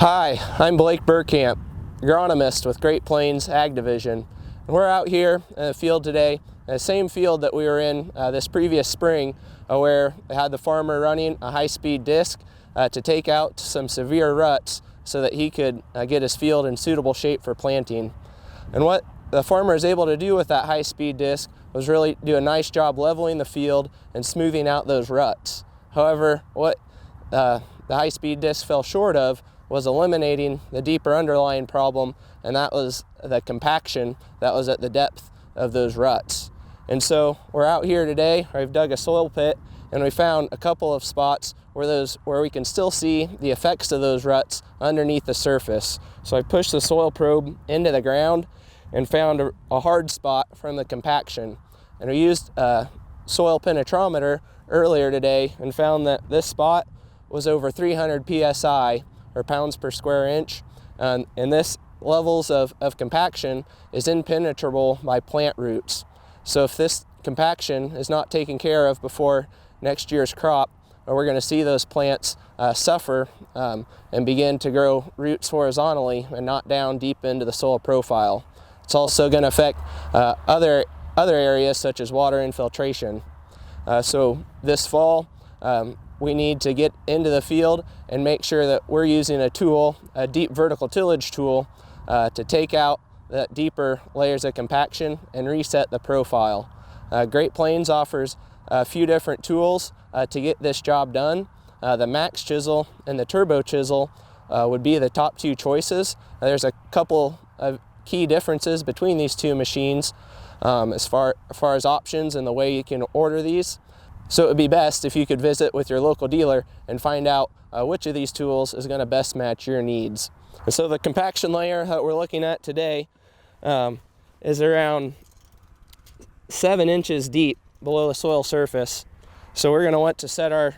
Hi, I'm Blake Burkamp, agronomist with Great Plains Ag Division. And we're out here in the field today, the same field that we were in this previous spring, where they had the farmer running a high-speed disc to take out some severe ruts so that he could get his field in suitable shape for planting. And what the farmer is able to do with that high-speed disc was really do a nice job leveling the field and smoothing out those ruts. However, what the high-speed disc fell short of was eliminating the deeper underlying problem, and that was the compaction that was at the depth of those ruts. And so we're out here today, I've dug a soil pit, and we found a couple of spots where we can still see the effects of those ruts underneath the surface. So I pushed the soil probe into the ground and found a hard spot from the compaction. And we used a soil penetrometer earlier today and found that this spot was over 300 psi, or pounds per square inch, and this levels of compaction is impenetrable by plant roots. So if this compaction is not taken care of before next year's crop, we're going to see those plants suffer and begin to grow roots horizontally and not down deep into the soil profile. It's also going to affect other areas such as water infiltration. So this fall, we need to get into the field and make sure that we're using a tool, a deep vertical tillage tool, to take out the deeper layers of compaction and reset the profile. Great Plains offers a few different tools to get this job done. The Max-Chisel and the Turbo Chisel would be the top two choices. There's a couple of key differences between these two machines as far as options and the way you can order these. So it would be best if you could visit with your local dealer and find out which of these tools is going to best match your needs. And so the compaction layer that we're looking at today is around 7 inches deep below the soil surface. So we're going to want to set our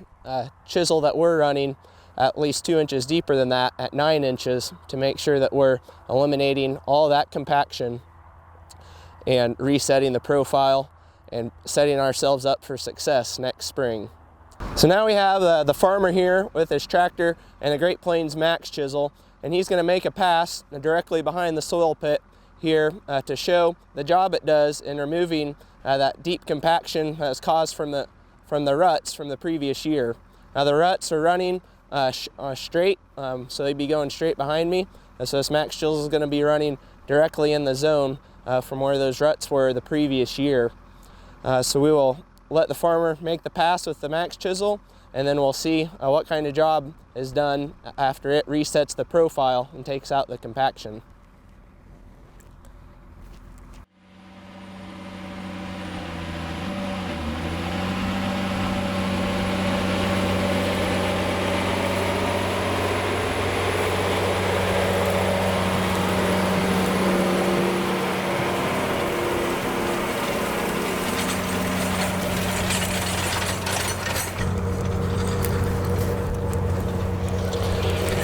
chisel that we're running at least 2 inches deeper than that at 9 inches to make sure that we're eliminating all that compaction and resetting the profile and setting ourselves up for success next spring. So now we have the farmer here with his tractor and the Great Plains Max-Chisel, and he's going to make a pass directly behind the soil pit here to show the job it does in removing that deep compaction that was caused from the ruts from the previous year. Now the ruts are running straight, so they'd be going straight behind me. And so this Max-Chisel is going to be running directly in the zone from where those ruts were the previous year. So we will let the farmer make the pass with the Max-Chisel, and then we'll see what kind of job is done after it resets the profile and takes out the compaction.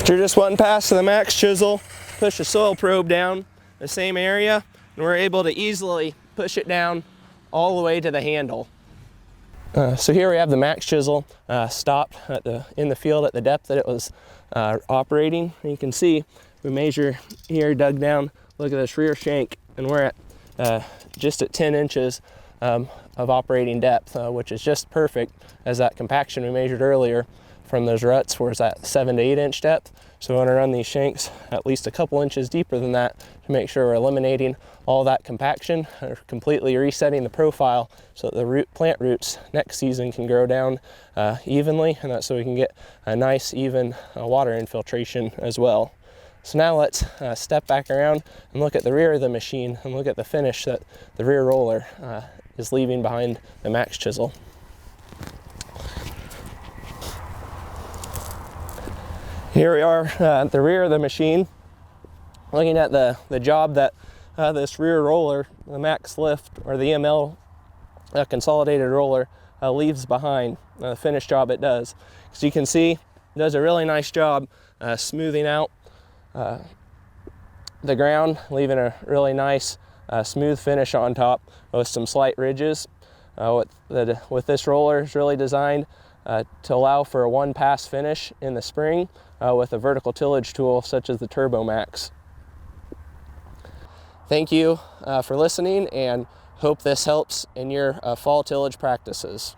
After just one pass of the Max-Chisel, push the soil probe down the same area, and we're able to easily push it down all the way to the handle. So here we have the Max-Chisel stopped in the field at the depth that it was operating. And you can see we measure here, dug down, look at this rear shank, and we're at just at 10 inches of operating depth, which is just perfect, as that compaction we measured earlier from those ruts was at 7 to 8 inch depth. So we want to run these shanks at least a couple inches deeper than that to make sure we're eliminating all that compaction, or completely resetting the profile so that the plant roots next season can grow down evenly, and that's so we can get a nice even water infiltration as well. So now let's step back around and look at the rear of the machine and look at the finish that the rear roller is leaving behind the Max-Chisel. Here we are at the rear of the machine, looking at the job that this rear roller, the Max Lift or the ML consolidated roller, leaves behind, the finished job it does. As you can see, it does a really nice job smoothing out the ground, leaving a really nice smooth finish on top with some slight ridges. What this roller is really designed to allow for a one-pass finish in the spring with a vertical tillage tool such as the Turbo Max. Thank you for listening, and hope this helps in your fall tillage practices.